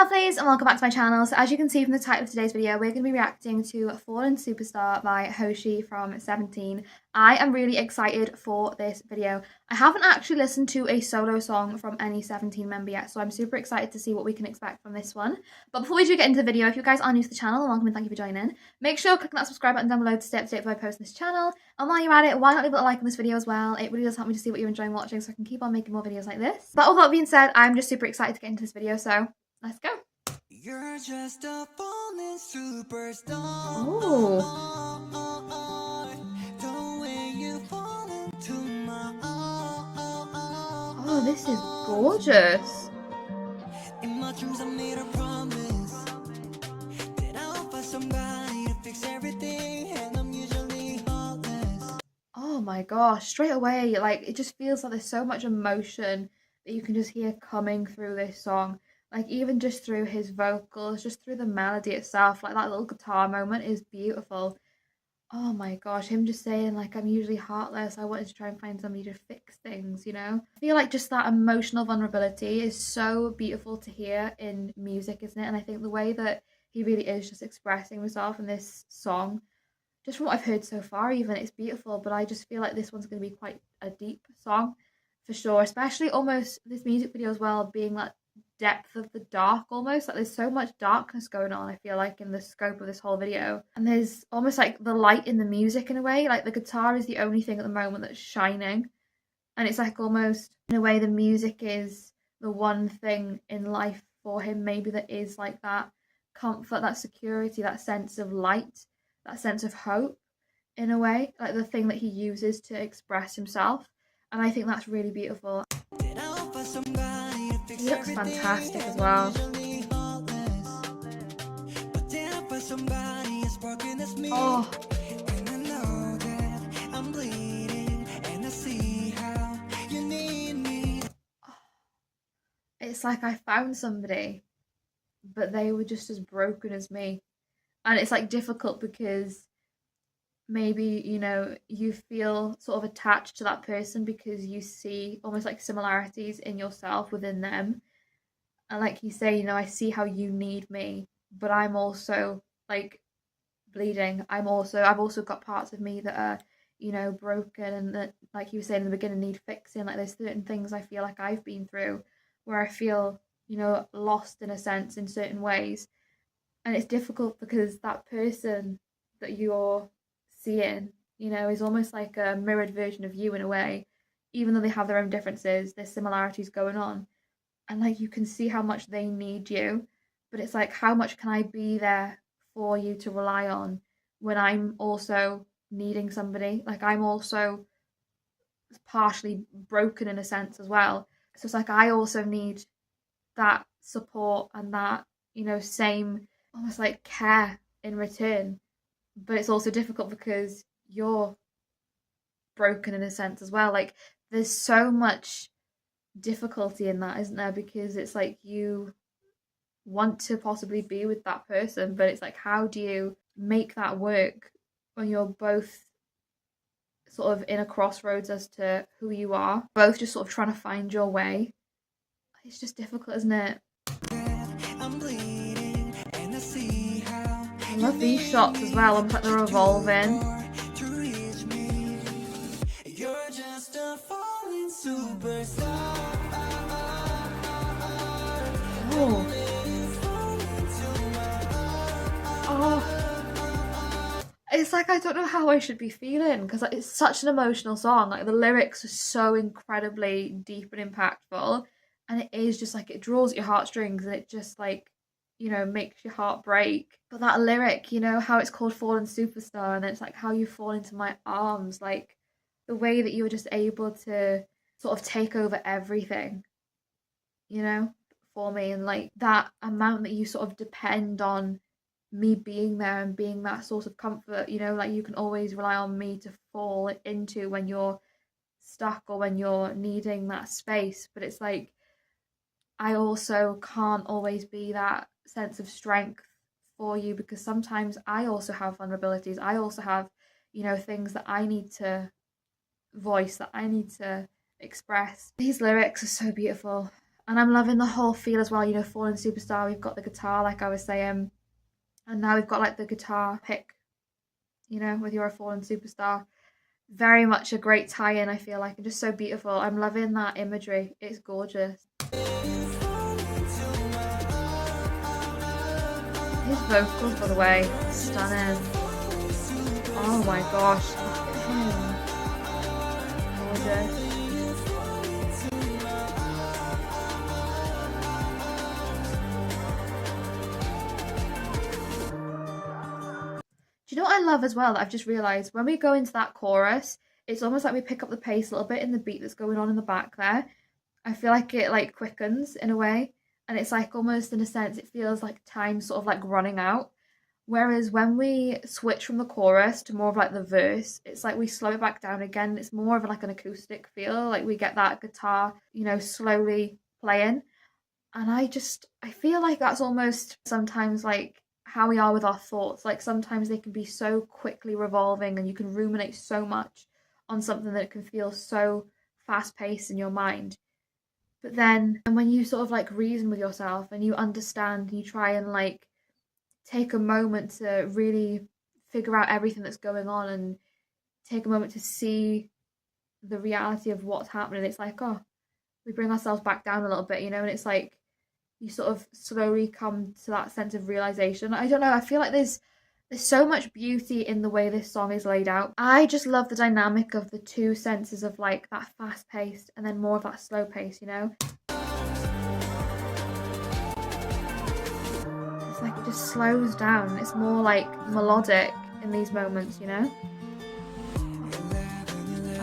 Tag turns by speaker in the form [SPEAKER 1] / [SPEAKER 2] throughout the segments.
[SPEAKER 1] Hi lovelies and welcome back to my channel. So as you can see from the title of today's video, we're going to be reacting to Fallen Superstar by Hoshi from 17. I am really excited for this video. I haven't actually listened to a solo song from any 17 member yet, so I'm super excited to see what we can expect from this one. But before we do get into the video, if you guys are new to the channel, welcome and thank you for joining. Make sure to click that subscribe button down below to stay up to date with my posts on this channel. And while you're at it, why not leave a like on this video as well? It really does help me to see what you're enjoying watching so I can keep on making more videos like this. But all that being said, I'm just super excited to get into this video, so let's go.
[SPEAKER 2] You're just a falling superstar.
[SPEAKER 1] Ooh.
[SPEAKER 2] The way you fall into my
[SPEAKER 1] Oh, this is gorgeous.
[SPEAKER 2] In my dreams I made a promise that I'll find somebody to fix everything, and I'm usually heartless.
[SPEAKER 1] Oh my gosh, straight away, like it just feels like there's so much emotion that you can just hear coming through this song. Like even just through his vocals, just through the melody itself, like that little guitar moment is beautiful. Oh my gosh, him just saying like I'm usually heartless, I wanted to try and find somebody to fix things, you know? I feel like just that emotional vulnerability is so beautiful to hear in music, isn't it? And I think the way that he really is just expressing himself in this song, just from what I've heard so far even, it's beautiful, but I just feel like this one's going to be quite a deep song for sure, especially almost this music video as well being like depth of the dark almost, like there's so much darkness going on I feel like in the scope of this whole video, and there's almost like the light in the music in a way, like the guitar is the only thing at the moment that's shining, and it's like almost in a way the music is the one thing in life for him maybe that is like that comfort, that security, that sense of light, that sense of hope in a way, like the thing that he uses to express himself, and I think that's really beautiful. He looks fantastic as well. Oh, it's like I found somebody, but they were just as broken as me. And it's like difficult because maybe, you know, you feel sort of attached to that person because you see almost like similarities in yourself within them. And like you say, you know, I see how you need me, but I'm also like bleeding. I've also got parts of me that are, you know, broken, and that, like you were saying in the beginning, need fixing. Like there's certain things I feel like I've been through where I feel, you know, lost in a sense in certain ways. And it's difficult because that person that you're seeing, you know, is almost like a mirrored version of you in a way. Even though they have their own differences, there's similarities going on. And like you can see how much they need you, but it's like how much can I be there for you to rely on when I'm also needing somebody? Like I'm also partially broken in a sense as well. So it's like I also need that support and that, you know, same almost like care in return. But it's also difficult because you're broken in a sense as well. Like there's so much difficulty in that, isn't there? Because it's like you want to possibly be with that person, but it's like how do you make that work when you're both sort of in a crossroads as to who you are, both just sort of trying to find your way. It's just difficult, isn't it? I love these shots as well, almost like they're revolving.
[SPEAKER 2] You're just a falling superstar.
[SPEAKER 1] Oh. Oh. It's like I don't know how I should be feeling because like, it's such an emotional song. Like the lyrics are so incredibly deep and impactful, and it is just like it draws at your heartstrings, and it just like, you know, makes your heart break. But that lyric, you know, how it's called Fallen Superstar, and it's like how you fall into my arms, like the way that you were just able to sort of take over everything, you know, for me, and like that amount that you sort of depend on me being there and being that source of comfort, you know, like you can always rely on me to fall into when you're stuck or when you're needing that space. But it's like I also can't always be that sense of strength for you because sometimes I also have vulnerabilities. I also have, you know, things that I need to voice, that I need to express. These lyrics are so beautiful. And I'm loving the whole feel as well, you know, Fallen Superstar, we've got the guitar, like I was saying, and now we've got like the guitar pick, you know, with You're a Fallen Superstar. Very much a great tie-in, I feel like, and just so beautiful. I'm loving that imagery. It's gorgeous. His vocals, by the way, stunning. Oh my gosh, look at him. Gorgeous. Do you know what I love as well that I've just realised? When we go into that chorus, it's almost like we pick up the pace a little bit in the beat that's going on in the back there. I feel like it like quickens in a way, and it's like almost in a sense it feels like time sort of like running out. Whereas when we switch from the chorus to more of like the verse, it's like we slow it back down again. It's more of like an acoustic feel, like we get that guitar, you know, slowly playing. And I feel like that's almost sometimes like how we are with our thoughts. Like sometimes they can be so quickly revolving and you can ruminate so much on something that it can feel so fast paced in your mind. But then, and when you sort of like reason with yourself and you understand and you try and like take a moment to really figure out everything that's going on and take a moment to see the reality of what's happening, it's like, oh, we bring ourselves back down a little bit, you know, and it's like you sort of slowly come to that sense of realization. I don't know, I feel like there's so much beauty in the way this song is laid out. I just love the dynamic of the two senses of like that fast paced and then more of that slow pace, you know? It's like it just slows down. It's more like melodic in these moments, you know?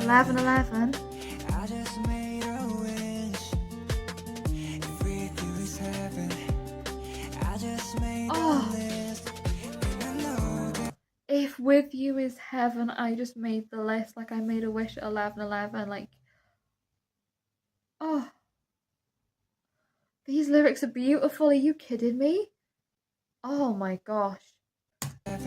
[SPEAKER 1] 11, 11. Oh, if with you is heaven, I just made the list. Like I made a wish at 11, 11. Like, oh, these lyrics are beautiful. Are you kidding me? Oh my gosh. I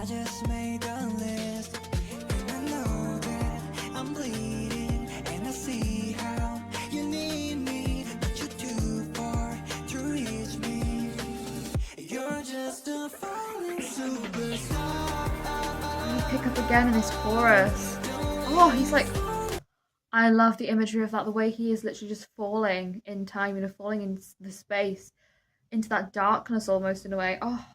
[SPEAKER 1] just made a list, and I know that I'm bleeding, and I see how you need me, but you're too far to reach me. You're just a falling superstar. And you pick up again in this chorus. Oh, he's like, I love the imagery of that. The way he is literally just falling in time, you know, falling in the space, into that darkness almost in a way. Oh,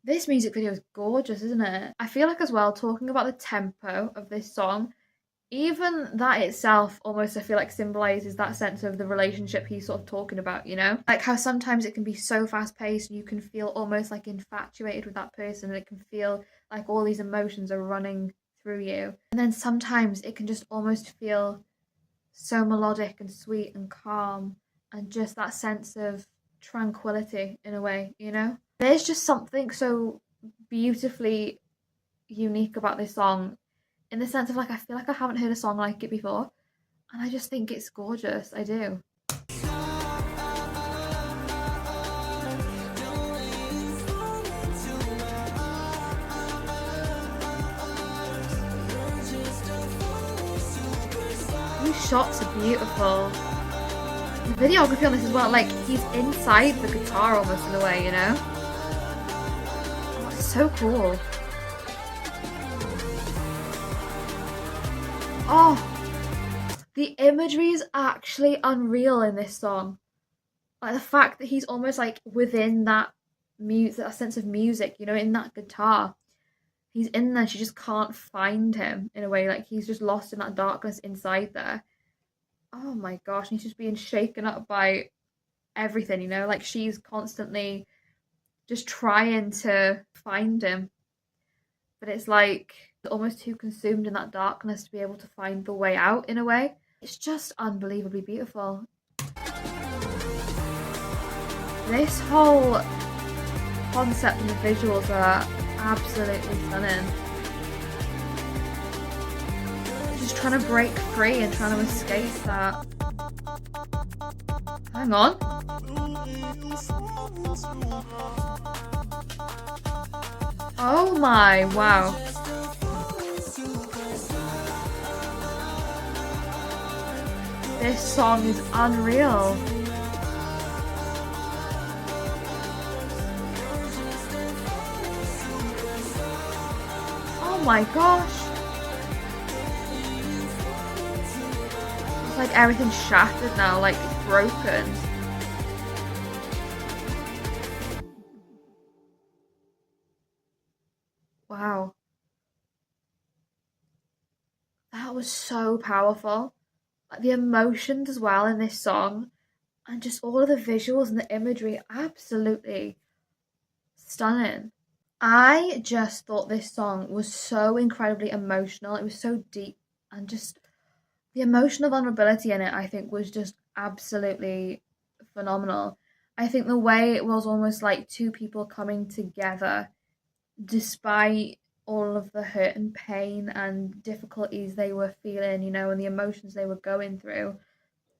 [SPEAKER 1] this music video is gorgeous, isn't it? I feel like as well, talking about the tempo of this song, even that itself almost I feel like symbolizes that sense of the relationship he's sort of talking about, you know? Like how sometimes it can be so fast paced and you can feel almost like infatuated with that person and it can feel like all these emotions are running through you. And then sometimes it can just almost feel so melodic and sweet and calm and just that sense of tranquility in a way, you know? There's just something so beautifully unique about this song in the sense of like I feel like I haven't heard a song like it before and I just think it's gorgeous. I do. These shots are beautiful. The videography on this as well, like he's inside the guitar almost in a way, you know? Oh, it's so cool. Oh, the imagery is actually unreal in this song. Like the fact that he's almost like within that music, that sense of music, you know, in that guitar. He's in there, she just can't find him in a way, like he's just lost in that darkness inside there. Oh my gosh, and he's just being shaken up by everything, you know, like she's constantly just trying to find him. But it's like almost too consumed in that darkness to be able to find the way out in a way. It's just unbelievably beautiful. This whole concept and the visuals are absolutely stunning. Just trying to break free and trying to escape that. Hang on. Oh my, wow. This song is unreal. Oh my gosh. It's like everything's shattered now, like it's broken. Wow. That was so powerful. Like the emotions as well in this song, and just all of the visuals and the imagery, absolutely stunning. I just thought this song was so incredibly emotional. It was so deep, and just the emotional vulnerability in it, I think, was just absolutely phenomenal. I think the way it was almost like two people coming together despite all of the hurt and pain and difficulties they were feeling, and the emotions they were going through,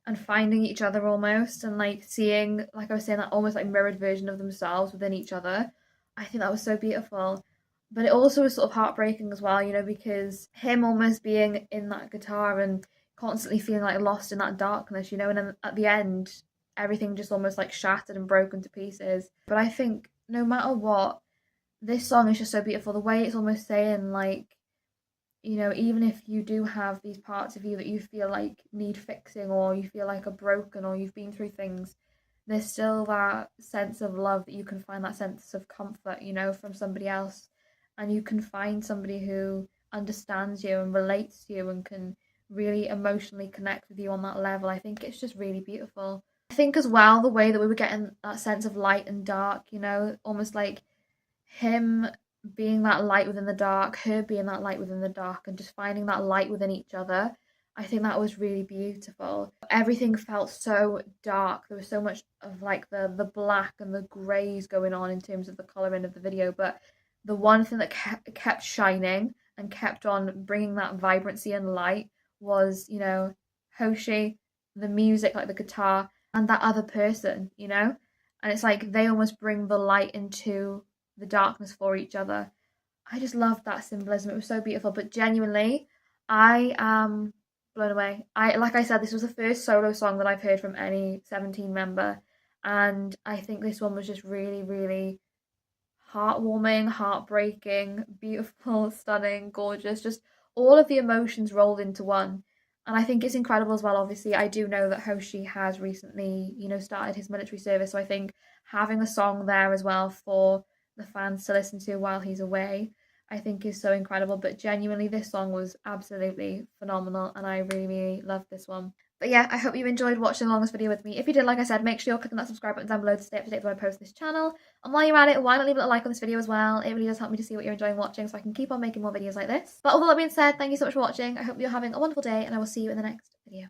[SPEAKER 1] and finding each other almost, and like seeing, like I was saying, that almost like mirrored version of themselves within each other. I think that was so beautiful. But it also was sort of heartbreaking as well, because him almost being in that guitar and constantly feeling like lost in that darkness, and then at the end, everything just almost like shattered and broken to pieces. But I think no matter what, this song is just so beautiful. The way it's almost saying, like, even if you do have these parts of you that you feel like need fixing, or you feel like are broken, or you've been through things, there's still that sense of love that you can find, that sense of comfort, from somebody else. And you can find somebody who understands you and relates to you and can really emotionally connect with you on that level. I think it's just really beautiful. I think as well, the way that we were getting that sense of light and dark, almost like him being that light within the dark, her being that light within the dark, and just finding that light within each other. I think that was really beautiful. Everything felt so dark. There was so much of like the black and the greys going on in terms of the colouring of the video, but the one thing that kept shining and kept on bringing that vibrancy and light was, Hoshi, the music, like the guitar, and that other person, and it's like they almost bring the light into the darkness for each other. I just loved that symbolism. It was so beautiful. But genuinely, I am blown away. Like I said, this was the first solo song that I've heard from any 17 member, and I think this one was just really, really heartwarming, heartbreaking, beautiful, stunning, gorgeous, just all of the emotions rolled into one. And I think it's incredible as well. Obviously, I do know that Hoshi has recently, started his military service. So I think having a song there as well for the fans to listen to while he's away, I think is so incredible. But genuinely, this song was absolutely phenomenal, and I really, really loved this one. But yeah, I hope you enjoyed watching along this video with me. If you did, like I said, make sure you're clicking that subscribe button down below to stay up to date when I post this channel. And while you're at it, why not leave a like on this video as well? It really does help me to see what you're enjoying watching, so I can keep on making more videos like this. But with all that being said, thank you so much for watching. I hope you're having a wonderful day, and I will see you in the next video.